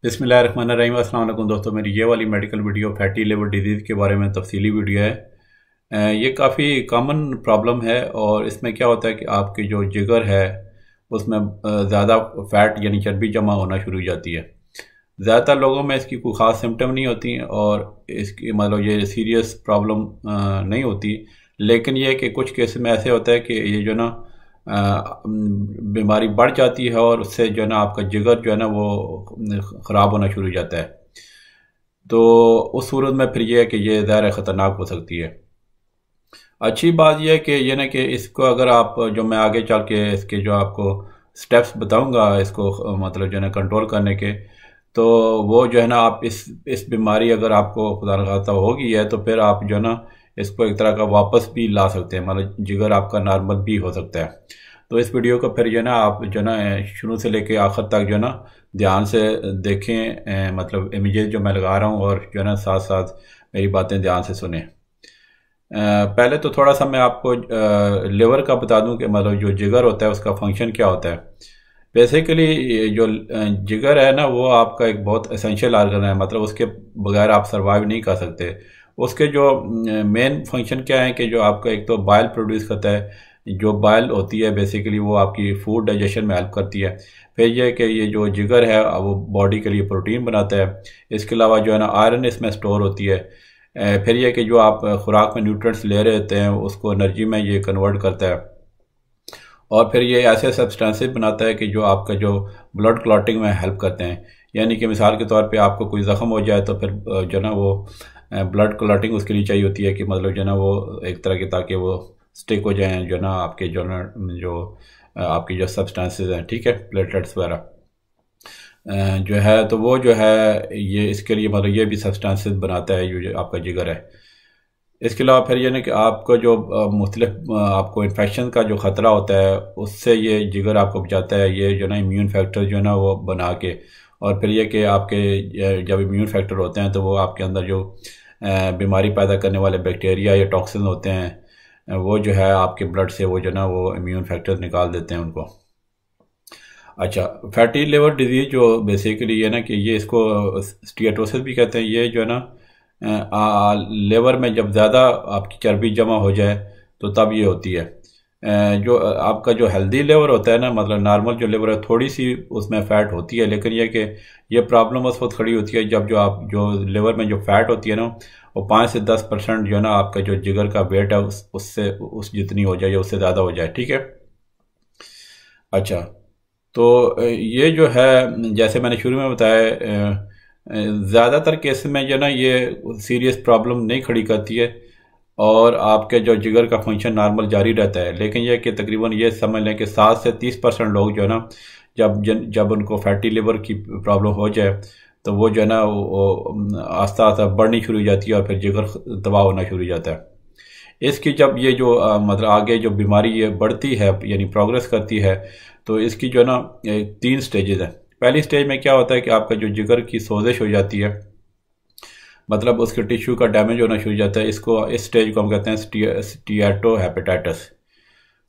बिस्मिल्लाहिर्रहमानिर्रहीम। अस्सलाम वालेकुम दोस्तों, मेरी ये वाली medical video fatty liver disease के बारे में तफसीली वीडियो है। ये काफ़ी कॉमन प्रॉब्लम है और इसमें क्या होता है कि आपकी जो जिगर है उसमें ज़्यादा फ़ैट यानी चर्बी जमा होना शुरू हो जाती है। ज़्यादातर लोगों में इसकी कोई ख़ास सिम्टम नहीं होती और इसकी मतलब ये सीरियस प्रॉब्लम नहीं होती। लेकिन ये है कि कुछ केस में ऐसे होता है कि ये जो ना बीमारी बढ़ जाती है और उससे जो है ना आपका जिगर जो है ना वो ख़राब होना शुरू हो जाता है। तो उस सूरत में फिर ये है कि ये ज़ाहिर ख़तरनाक हो सकती है। अच्छी बात यह है कि ये ना कि इसको अगर आप जो मैं आगे चल के इसके जो आपको स्टेप्स बताऊंगा इसको मतलब जो है ना कंट्रोल करने के, तो वो जो है ना आप इस बीमारी अगर आपको खुदा न खास्ता होगी है तो फिर आप जो है ना इसको एक तरह का वापस भी ला सकते हैं, मतलब जिगर आपका नॉर्मल भी हो सकता है। तो इस वीडियो को फिर जो है ना आप जो है ना शुरू से लेके आखिर तक जो है ना ध्यान से देखें, मतलब इमेजेस जो मैं लगा रहा हूँ और जो है ना साथ साथ मेरी बातें ध्यान से सुने। पहले तो थोड़ा सा मैं आपको लिवर का बता दूं कि मतलब जो जिगर होता है उसका फंक्शन क्या होता है। बेसिकली जो जिगर है ना वो आपका एक बहुत एसेंशियल आर्गन है, मतलब उसके बगैर आप सर्वाइव नहीं कर सकते। उसके जो मेन फंक्शन क्या है कि जो आपका एक तो बाइल प्रोड्यूस करता है, जो बाइल होती है बेसिकली वो आपकी फूड डाइजेशन में हेल्प करती है। फिर ये कि ये जो जिगर है वो बॉडी के लिए प्रोटीन बनाता है। इसके अलावा जो है ना आयरन इसमें स्टोर होती है। फिर यह कि जो आप खुराक में न्यूट्रिएंट्स ले रहे होते हैं उसको एनर्जी में ये कन्वर्ट करता है और फिर ये ऐसे सब्सटेंसेस बनाता है कि जो आपका जो ब्लड क्लॉटिंग में हेल्प करते हैं। यानी कि मिसाल के तौर पे आपको कोई ज़ख्म हो जाए तो फिर जो ना वो ब्लड क्लॉटिंग उसके लिए चाहिए होती है कि मतलब जो ना वो एक तरह की ताकि वो स्टिक हो जाएँ जो ना आपके जो ना जो आपकी जो सब्सटेंसेस हैं, ठीक है, प्लेटलेट्स वगैरह जो है तो वो जो है ये इसके लिए मतलब ये भी सब्सटेंसेस बनाता है ये जो आपका जिगर है। इसके अलावा फिर ये ना कि आपको जो मुख्तलिफ आपको इन्फेक्शन का जो ख़तरा होता है उससे ये जिगर आपको बचाता है, ये जो ना इम्यून फैक्टर जो है ना वो बना के। और फिर ये कि आपके जब इम्यून फैक्टर होते हैं तो वो आपके अंदर जो बीमारी पैदा करने वाले बैक्टीरिया या टॉक्सिन होते हैं वो जो है आपके ब्लड से वो जो ना वो इम्यून फैक्टर निकाल देते हैं उनको। अच्छा, फैटी लिवर डिजीज़ जो बेसिकली ये ना कि ये इसको स्टीएटोसिस भी कहते हैं। ये जो है ना लिवर में जब ज़्यादा आपकी चर्बी जमा हो जाए तो तब ये होती है। जो आपका जो हेल्दी लिवर होता है ना, मतलब नॉर्मल जो लिवर है थोड़ी सी उसमें फ़ैट होती है, लेकिन ये कि ये प्रॉब्लम उस वक्त खड़ी होती है जब जो आप जो लिवर में जो फ़ैट होती है ना वो 5 से 10% जो है ना आपका जो जिगर का वेट है उससे उस जितनी हो जाए या उससे ज़्यादा हो जाए, ठीक है। अच्छा, तो ये जो है जैसे मैंने शुरू में बताया ज़्यादातर केस में जो ना ये सीरियस प्रॉब्लम नहीं खड़ी करती है और आपके जो जिगर का फंक्शन नॉर्मल जारी रहता है। लेकिन यह कि तकरीबन ये समझ लें कि 7 से 30% लोग जो है ना जब उनको फैटी लिवर की प्रॉब्लम हो जाए तो वो जो है ना वो आस्ता आस्ता बढ़नी शुरू हो जाती है और फिर जिगर तबाह होना शुरू हो जाता है। इसकी जब ये जो मतलब आगे जो बीमारी ये बढ़ती है यानी प्रोग्रेस करती है तो इसकी जो है ना 3 स्टेजेस हैं। पहली स्टेज में क्या होता है कि आपका जो जिगर की सोजिश हो जाती है, मतलब उसके टिश्यू का डैमेज होना शुरू हो जाता है। इस स्टेज को हम कहते हैं स्टीएटो हेपेटाइटिस।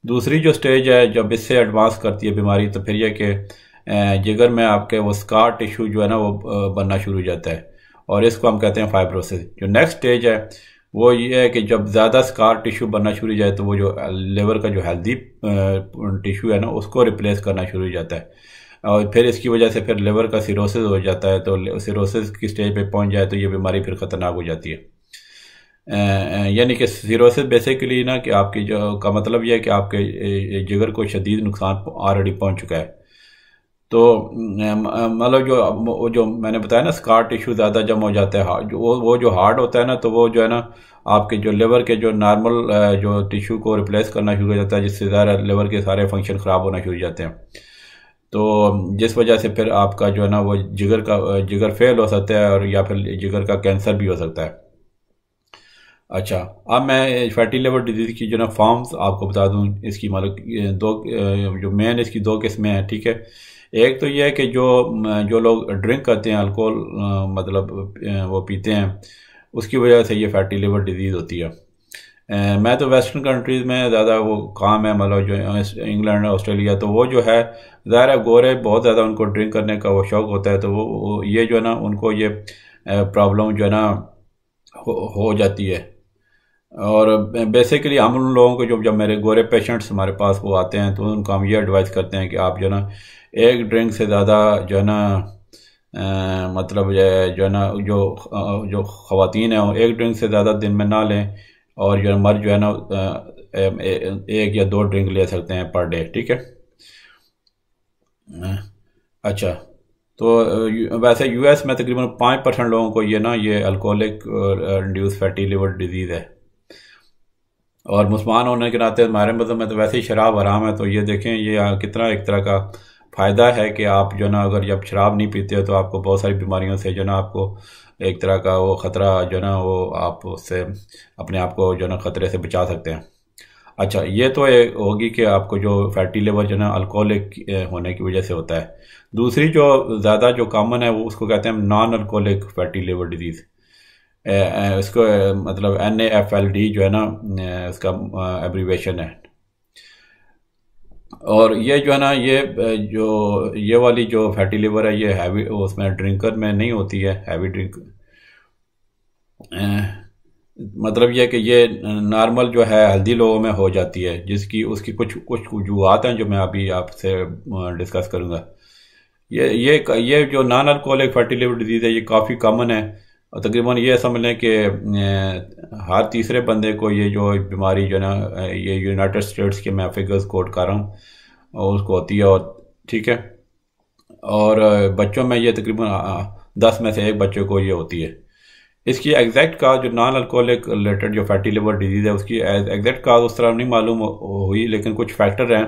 दूसरी जो स्टेज है जब इससे एडवांस करती है बीमारी तो फिर यह कि जिगर में आपके वो स्कार टिश्यू जो है ना वो बनना शुरू हो जाता है और इसको हम कहते हैं फाइब्रोसिस। जो नेक्स्ट स्टेज है वो ये है कि जब ज़्यादा स्कार टिश्यू बनना शुरू हो जाए तो वो जो लिवर का जो हेल्दी टिश्यू है ना उसको रिप्लेस करना शुरू हो जाता है और फिर इसकी वजह से फिर लिवर का सिरोसिस हो जाता है। तो सिरोसिस की स्टेज पे पहुंच जाए तो ये बीमारी फिर ख़तरनाक हो जाती है। यानी कि सिरोसिस बेसिकली ना कि आपकी जो का मतलब यह है कि आपके जिगर को शदीद नुकसान ऑलरेडी पहुंच चुका है। तो मतलब जो मैंने बताया ना स्कार टिश्यू ज़्यादा जम हो जाता है, वो जो हार्ड होता है ना तो वो जो है ना आपके जो लिवर के जो नॉर्मल जो टिश्यू को रिप्लेस करना शुरू हो जाता है, जिससे ज़्यादा लिवर के सारे फंक्शन ख़राब होना शुरू हो जाते हैं। तो जिस वजह से फिर आपका जो है ना वो जिगर फेल हो सकता है और या फिर जिगर का कैंसर भी हो सकता है। अच्छा, अब मैं फैटी लिवर डिजीज़ की जो ना फॉर्म्स आपको बता दूं। इसकी मतलब जो मेन इसकी 2 किस्में हैं, ठीक है। एक तो ये है कि जो लोग ड्रिंक करते हैं अल्कोहल, मतलब वो पीते हैं, उसकी वजह से ये फैटी लिवर डिजीज़ होती है। मैं तो वेस्टर्न कंट्रीज़ में ज़्यादा वो काम है, मतलब जो इंग्लैंड ऑस्ट्रेलिया, तो वो जो है ज़ाहिर है गोरे बहुत ज़्यादा उनको ड्रिंक करने का वो शौक़ होता है, तो वो ये जो है ना उनको ये प्रॉब्लम जो है ना हो जाती है। और बेसिकली हम उन लोगों को जब जब मेरे गोरे पेशेंट्स हमारे पास वो आते हैं तो उनको हम ये एडवाइस करते हैं कि आप जो है ना एक ड्रिंक से ज़्यादा जो है ना मतलब जो है ना जो ख़वातीन हैं वो एक ड्रिंक से ज़्यादा दिन में ना लें, और जो मर्द जो है ना एक या दो ड्रिंक ले सकते हैं पर डे, ठीक है। अच्छा, तो वैसे यूएस में तकरीबन 5% लोगों को ये ना ये alcoholic induce fatty liver disease है। और मुसलमान होने के नाते हमारे मज़हब में तो वैसे ही शराब हराम है, तो ये देखें ये कितना एक तरह का फ़ायदा है कि आप जो ना अगर जब शराब नहीं पीते हो तो आपको बहुत सारी बीमारियों से जो ना आपको एक तरह का वो ख़तरा जो ना वो आप उससे अपने आप को जो ना ख़तरे से बचा सकते हैं। अच्छा, ये तो एक होगी कि आपको जो फैटी लिवर जो ना अल्कोहलिक होने की वजह से होता है। दूसरी जो ज़्यादा जो कॉमन है वो उसको कहते हैं non alcoholic fatty liver disease. इसको मतलब NAFLD जो है ना उसका एब्रीवेशन है। और ये जो है ना ये वाली जो फैटी लिवर है ये हैवी उसमें ड्रिंकर में नहीं होती है, हैवी ड्रिंक मतलब ये कि ये नॉर्मल जो है हेल्दी लोगों में हो जाती है, जिसकी उसकी कुछ कुछ वजूहत हैं जो मैं अभी आपसे डिस्कस करूँगा। ये जो non alcoholic fatty liver disease है ये काफ़ी कॉमन है, और तकरीबन ये समझ लें कि हर तीसरे बंदे को ये जो बीमारी जो ना ये यूनाइटेड स्टेट्स के मैं फिगर्स कोट कर रहा हूँ और उसको होती है, और ठीक है। और बच्चों में ये तकरीबन 10 में से एक बच्चों को ये होती है। इसकी एग्जैक्ट काज जो नॉन अल्कोहलिक रिलेटेड जो फैटी लिवर डिजीज़ है उसकी एग्जैक्ट काज उस तरह नहीं मालूम हुई, लेकिन कुछ फैक्टर हैं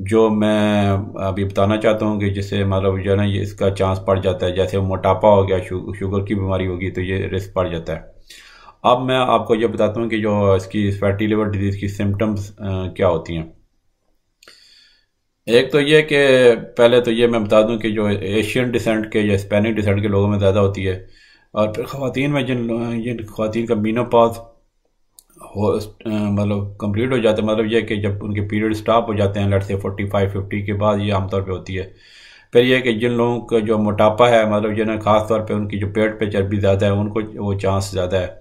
जो मैं अभी बताना चाहता हूँ कि जिससे मतलब जो है ना ये इसका चांस बढ़ जाता है। जैसे मोटापा हो गया, शुगर की बीमारी होगी तो ये रिस्क बढ़ जाता है। अब मैं आपको ये बताता हूँ कि जो इसकी फैटी लिवर डिजीज़ की सिम्टम्स क्या होती हैं। एक तो ये कि पहले तो ये मैं बता दूं कि जो एशियन डिसेंट के या स्पेनिक डिसेंट के लोगों में ज़्यादा होती है, और फिर ख़वातीन में जिन ख़वातीन का मीनोपॉज हो मतलब कंप्लीट हो जाता है, मतलब ये कि जब उनके पीरियड स्टॉप हो जाते हैं लेट्स से 45-50 के बाद, ये आमतौर पे होती है। फिर ये कि जिन लोगों का जो मोटापा है, मतलब जो ना ख़ास तौर पे उनकी जो पेट पे चर्बी ज़्यादा है उनको वो चांस ज़्यादा है।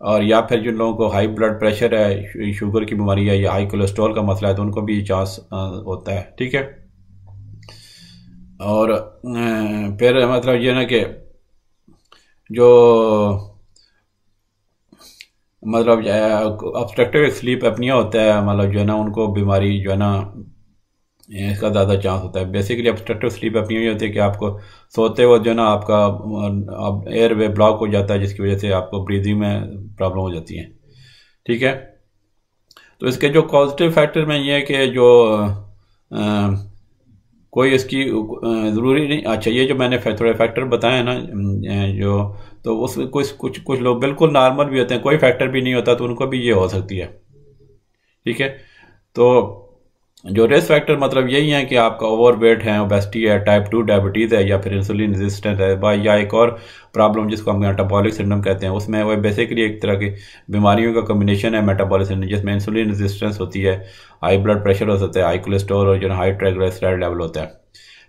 और या फिर जिन लोगों को हाई ब्लड प्रेशर है, शुगर की बीमारी है या हाई कोलेस्ट्रॉल का मसला है तो उनको भी चांस होता है, ठीक है। और फिर मतलब ये ना कि जो मतलब ऑब्स्ट्रक्टिव स्लीप एपनिया होता है, मतलब जो है ना उनको बीमारी जो है ना इसका ज़्यादा चांस होता है। बेसिकली ऑब्स्ट्रक्टिव स्लीप एपनिया ये होती है कि आपको सोते वक्त जो है ना आपका एयर वे ब्लॉक हो जाता है, जिसकी वजह से आपको ब्रीदिंग में प्रॉब्लम हो जाती है, ठीक है। तो इसके जो पॉजिटिव फैक्टर में ये है कि जो कोई इसकी ज़रूरी नहीं। अच्छा, ये जो मैंने थोड़े फैक्टर बताए हैं ना जो, तो उसमें कुछ कुछ कुछ लोग बिल्कुल नॉर्मल भी होते हैं, कोई फैक्टर भी नहीं होता तो उनको भी ये हो सकती है, ठीक है। तो जो रिस्क फैक्टर मतलब यही है कि आपका ओवरवेट है, ओबेसिटी है, टाइप 2 डायबिटीज़ है, या फिर इंसुलिन रेजिस्टेंस है, या एक और प्रॉब्लम जिसको हम मेटाबॉलिक सिंड्रोम कहते हैं। उसमें वो बेसिकली एक तरह की बीमारियों का कम्बिनेशन है मेटाबॉलिक सिंड्रोम, जिसमें इंसुलिन रेजिस्टेंस होती है, हाई ब्लड प्रेशर हो सकता है, हाई कोलेस्ट्रॉल और जो हाई ट्राइग्लिसराइड लेवल होता है।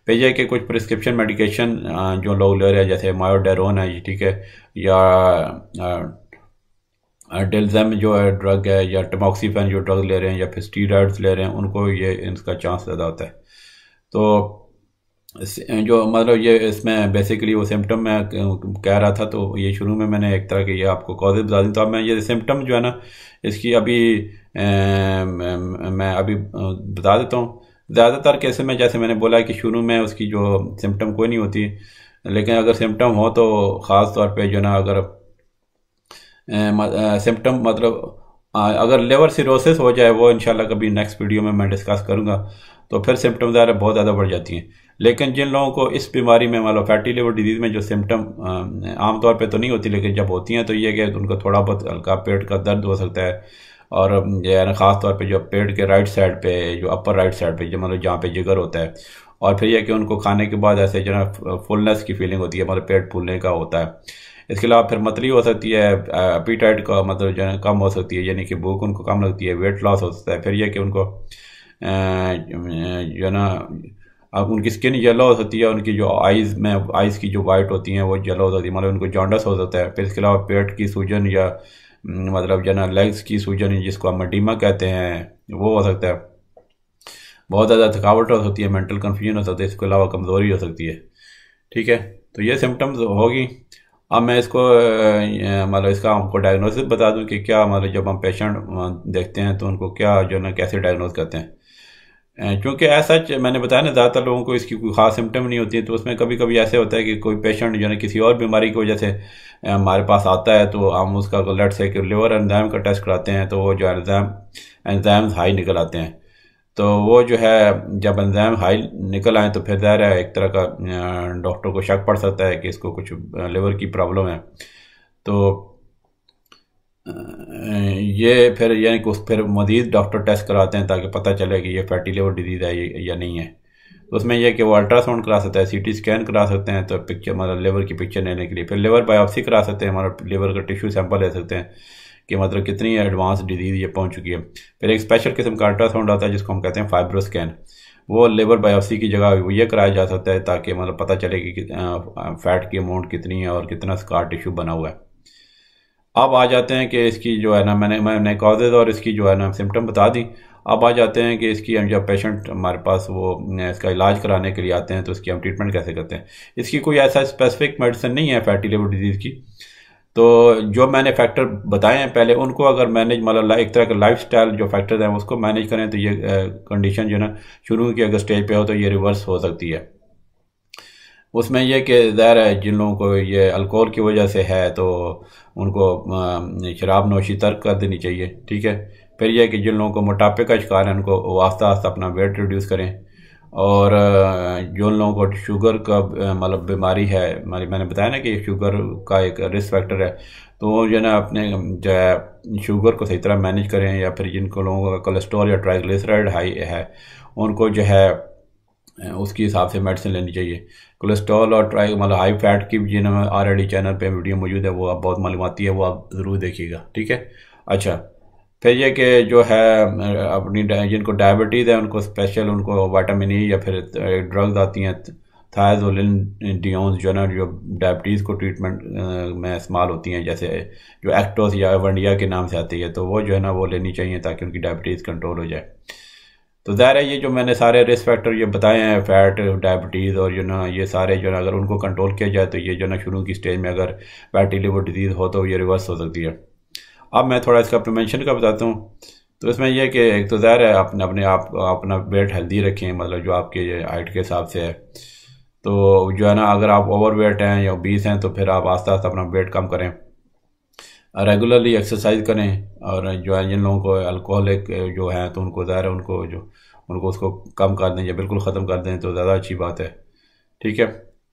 फिर यह कि कुछ प्रिस्क्रिप्शन मेडिकेशन जो लोग ले रहे हैं जैसे मायोडेरोन है, ठीक है, या डेल्जम जो है ड्रग है, या टमोक्सीफेन जो ड्रग ले रहे हैं, या फिर स्टीरॉइड्स ले रहे हैं, उनको ये इसका चांस ज़्यादा होता है। तो जो मतलब ये इसमें बेसिकली वो सिम्टम मैं कह रहा था, तो ये शुरू में मैंने एक तरह के ये आपको कॉजेज बता दी। तो अब मैं ये सिम्टम जो है ना इसकी अभी मैं अभी बता देता हूँ। ज़्यादातर केस में जैसे मैंने बोला कि शुरू में उसकी जो सिम्टम कोई नहीं होती, लेकिन अगर सिम्टम हो तो ख़ास तौर पे जो ना अगर सिम्टम मतलब अगर लिवर सिरोसिस हो जाए, वो इंशाल्लाह कभी नेक्स्ट वीडियो में मैं डिस्कस करूँगा, तो फिर सिम्टम ज़्यादा बहुत ज़्यादा बढ़ जाती हैं। लेकिन जिन लोगों को इस बीमारी में मतलब फैटी लिवर डिजीज़ में जो सिम्टम आमतौर पे तो नहीं होती, लेकिन जब होती हैं तो ये कि उनको थोड़ा बहुत हल्का पेट का दर्द हो सकता है, और जो है ना ख़ास तौर पे जो पेट के राइट साइड पे, जो अपर राइट साइड पे, जो मतलब जहाँ पे जिगर होता है, और फिर यह कि उनको खाने के बाद ऐसे जो है फुलनेस की फीलिंग होती है, मतलब पेट फूलने का होता है। इसके अलावा फिर मतली हो सकती है, एपीटाइट का मतलब जो है कम हो सकती है, यानी कि भूख उनको कम लगती है, वेट लॉस हो सकता है। फिर यह कि उनको जो है ना अब उनकी स्किन येलो हो सकती है, उनकी जो आइज़ की जो वाइट होती हैं वो येलो हो सकती है, मतलब उनको जॉन्डस हो सकता है। फिर इसके अलावा पेट की सूजन या मतलब जो है ना लेग्स की सूजन जिसको हम एडिमा कहते हैं वो हो सकता है। बहुत ज़्यादा थकावट हो सकती है, मेंटल कन्फ्यूजन हो सकता है, इसके अलावा कमज़ोरी हो सकती है। ठीक है, तो ये सिम्टम्स होगी। अब मैं इसको मतलब इसका हमको डायग्नोसिस बता दूं कि क्या मतलब जब हम पेशेंट देखते हैं तो उनको क्या जो है ना कैसे डायग्नोस करते हैं। क्योंकि ऐसा मैंने बताया ना ज़्यादातर लोगों को इसकी कोई ख़ास सिम्टम नहीं होती है, तो उसमें कभी कभी ऐसे होता है कि कोई पेशेंट जो है ना किसी और बीमारी की वजह से हमारे पास आता है, तो हम उसका लेट से कि लिवर एंजाइम का टेस्ट कराते हैं, तो वो जो एंजाइम्स हाई निकल आते हैं। तो वो जो है जब एंजाइम हाई निकल आए तो फिर ज़ाहिर है एक तरह का डॉक्टर को शक पड़ सकता है कि इसको कुछ लिवर की प्रॉब्लम है। तो ये फिर यानी कि उस फिर मज़ीद डॉक्टर टेस्ट कराते हैं ताकि पता चले कि ये फैटी लिवर डिजीज़ है या नहीं है। तो उसमें यह कि वो अल्ट्रासाउंड करा सकता है, सीटी स्कैन करा सकते हैं, तो पिक्चर मतलब लिवर की पिक्चर लेने के लिए। फिर लिवर बायोप्सी करा सकते हैं, हमारा लिवर का टिश्यू सैंपल ले सकते हैं कि मतलब कितनी एडवांस डिजीज़ ये पहुंच चुकी है। फिर एक स्पेशल किस्म का अल्ट्रासाउंड आता है जिसको हम कहते हैं फाइब्रोस्कैन, वो लिवर बायोप्सी की जगह ये कराया जा सकता है ताकि मतलब पता चले कि फैट की अमाउंट कितनी है और कितना स्कार टिश्यू बना हुआ है। अब आ जाते हैं कि इसकी जो है ना मैंने कॉजेज़ और इसकी जो है ना सिम्टम बता दी। अब आ जाते हैं कि इसकी हम जब पेशेंट हमारे पास वो इसका इलाज कराने के लिए आते हैं तो इसकी हम ट्रीटमेंट कैसे करते हैं। इसकी कोई ऐसा स्पेसिफिक मेडिसिन नहीं है फैटी लिवर डिजीज़ की। तो जो मैंने फैक्टर बताए हैं पहले उनको अगर मैनेज मतलब एक तरह का लाइफस्टाइल जो फैक्टर्स हैं उसको मैनेज करें तो ये कंडीशन जो है ना शुरू की अगर स्टेज पे हो तो ये रिवर्स हो सकती है। उसमें यह कि ज़ाहिर है जिन लोगों को ये अल्कोहल की वजह से है तो उनको शराब नोशी तर्क कर देनी चाहिए। ठीक है, फिर यह कि जिन लोगों को मोटापे का शिकार है उनको आस्ता आस्ता अपना वेट रिड्यूस करें। और जो लोगों को शुगर का मतलब बीमारी है, मैंने बताया ना कि शुगर का एक रिस्क फैक्टर है, तो वो जो है ना अपने जो है शुगर को सही तरह मैनेज करें। या फिर जिनको लोगों का कोलेस्ट्रॉल या ट्राइग्लिसराइड हाई है उनको जो है उसके हिसाब से मेडिसिन लेनी चाहिए। कोलेस्ट्रॉल और ट्राई मतलब हाई फैट की भी जिन्हें ऑलरेडी चैनल पे वीडियो मौजूद है, वो आप बहुत मालूमाती है, वो आप ज़रूर देखिएगा। ठीक है, अच्छा फिर ये कि जो है अपनी जिनको डायबिटीज़ है उनको स्पेशल उनको विटामिन ई या फिर ड्रग्स आती हैं थायाजोलिन जो ना जो डायबिटीज़ को ट्रीटमेंट में इस्तेमाल होती हैं, जैसे जो एक्टोस या वंडिया के नाम से आती है, तो वो जो है ना वो लेनी चाहिए ताकि उनकी डायबिटीज़ कंट्रोल हो जाए। तो ज़ाहिर है ये जो मैंने सारे रिस्क फैक्टर ये बताए हैं फैट डायबिटीज़ और जो ना ये सारे जो ना अगर उनको कंट्रोल किया जाए तो ये जो ना शुरू की स्टेज में अगर फैटी लिवर डिजीज़ हो तो ये रिवर्स हो सकती है। अब मैं थोड़ा इसका प्रिवेंशन का बताता हूँ। तो इसमें यह कि एक तो ज़ाहिर है अपने अपने आप अपना वेट हेल्दी रखें, मतलब जो आपके हाइट के हिसाब से है। तो जो है ना अगर आप ओवर वेट हैं या ओबीस हैं तो फिर आप आस्ता आस्ता अपना वेट कम करें, रेगुलरली एक्सरसाइज करें। और जो है जिन लोगों को अल्कोहलिक जो है तो उनको ज़ाहिर है उनको उसको कम कर दें या बिल्कुल ख़त्म कर दें तो ज़्यादा अच्छी बात है। ठीक है,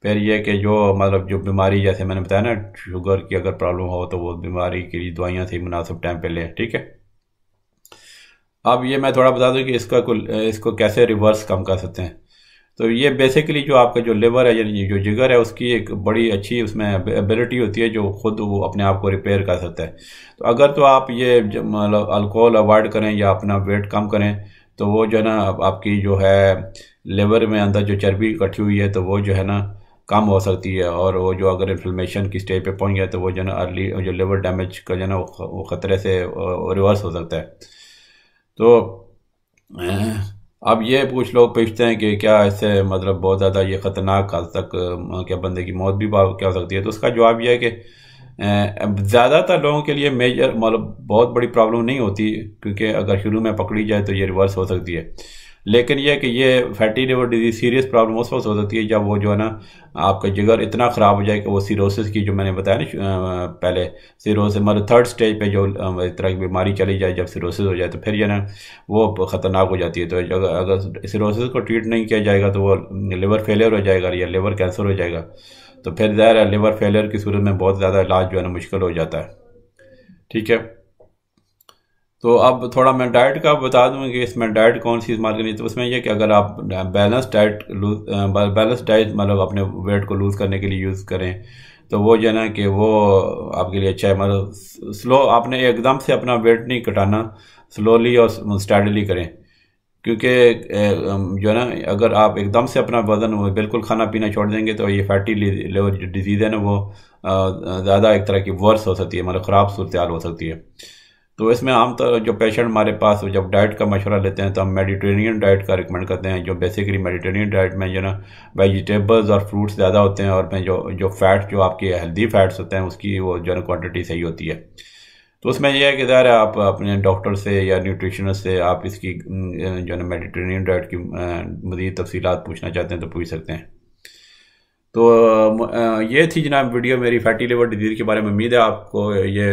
फिर ये कि जो मतलब जो बीमारी जैसे मैंने बताया ना शुगर की अगर प्रॉब्लम हो तो वो बीमारी के लिए दवाइयाँ सही मुनासिब टाइम पे लें। ठीक है, अब ये मैं थोड़ा बता दूं कि इसको कैसे रिवर्स कम कर सकते हैं। तो ये बेसिकली जो आपका जो लिवर है यानी जो जिगर है उसकी एक बड़ी अच्छी उसमें एबिलिटी होती है जो खुद वो अपने आप को रिपेयर कर सकता है। तो अगर तो आप ये मतलब अल्कोहल अवॉइड करें या अपना वेट कम करें तो वो जो है ना आपकी जो है लिवर में अंदर जो चर्बी इकट्ठी हुई है तो वो जो है ना कम हो सकती है। और वो जो अगर इन्फ्लेमेशन की स्टेज पे पहुंच गया तो वो जो है ना अर्ली जो लिवर डैमेज का जो है ना वो ख़तरे से रिवर्स हो सकता है। तो अब ये कुछ लोग पूछते हैं कि क्या इससे मतलब बहुत ज़्यादा ये ख़तरनाक हद तक क्या बंदे की मौत भी क्या हो सकती है। तो उसका जवाब यह है कि ज़्यादातर लोगों के लिए मेजर मतलब बहुत बड़ी प्रॉब्लम नहीं होती, क्योंकि अगर शुरू में पकड़ी जाए तो ये रिवर्स हो सकती है। लेकिन यह कि ये fatty liver disease serious problem उस वक्त हो सकती है जब वो जो है ना आपका जिगर इतना ख़राब हो जाए कि वो सिरोसिस की जो मैंने बताया ना पहले सिरोसिस मतलब थर्ड स्टेज पे जो इस तरह की बीमारी चली जाए, जब सिरोसिस हो जाए तो फिर ये ना वो ख़तरनाक हो जाती है। तो अगर सिरोसिस को ट्रीट नहीं किया जाएगा तो वो लिवर फेलियर हो जाएगा या लिवर कैंसर हो जाएगा। तो फिर ज़ाहिर है लिवर फेलियर की सूरत में बहुत ज़्यादा इलाज जो है ना मुश्किल हो जाता है। ठीक है, तो अब थोड़ा मैं डाइट का बता दूँ कि इसमें डाइट कौन सी इस्तेमाल करनी है। तो उसमें यह कि अगर आप बैलेंस डाइट मतलब अपने वेट को लूज़ करने के लिए यूज़ करें तो वो जो है ना कि वो आपके लिए अच्छा है। मतलब स्लो, आपने एकदम से अपना वेट नहीं घटाना, स्लोली और स्टडीली करें। क्योंकि जो है ना, अगर आप एकदम से अपना वज़न बिल्कुल खाना पीना छोड़ देंगे तो ये फैटी लिवर जो डिजीज़ है ना वो ज़्यादा एक तरह की वर्स हो सकती है, मतलब ख़राब सूरत हाल हो सकती है। तो इसमें आमतौर जो पेशेंट हमारे पास जब डाइट का मशवरा लेते हैं तो हम मेडिटेरेनियन डाइट का रिकमेंड करते हैं। जो बेसिकली मेडिटेरेनियन डाइट में जो ना वेजिटेबल्स और फ्रूट्स ज़्यादा होते हैं, और में जो जो फैट जो आपके हेल्दी फैट्स होते हैं उसकी वो जो है क्वान्टिटी सही होती है। तो उसमें यह है कि ज़ाहिर है आप अपने डॉक्टर से या न्यूट्रिशनिस्ट से आप इसकी जो है मेडिटेरेनियन डाइट की मज़ीद तफसीलात पूछना चाहते हैं तो पूछ सकते हैं। तो ये थी जनाब वीडियो मेरी फैटी लिवर डिजीज़ के बारे में। उम्मीद है आपको ये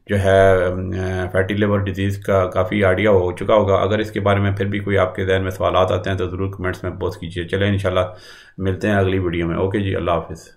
जो है फैटी लिवर डिजीज़ का काफ़ी आइडिया हो चुका होगा। अगर इसके बारे में फिर भी कोई आपके ज़हन में सवाल आते हैं तो ज़रूर कमेंट्स में पोस्ट कीजिए। चलें, इंशाल्लाह मिलते हैं अगली वीडियो में। ओके जी, अल्लाह हाफ़िज़।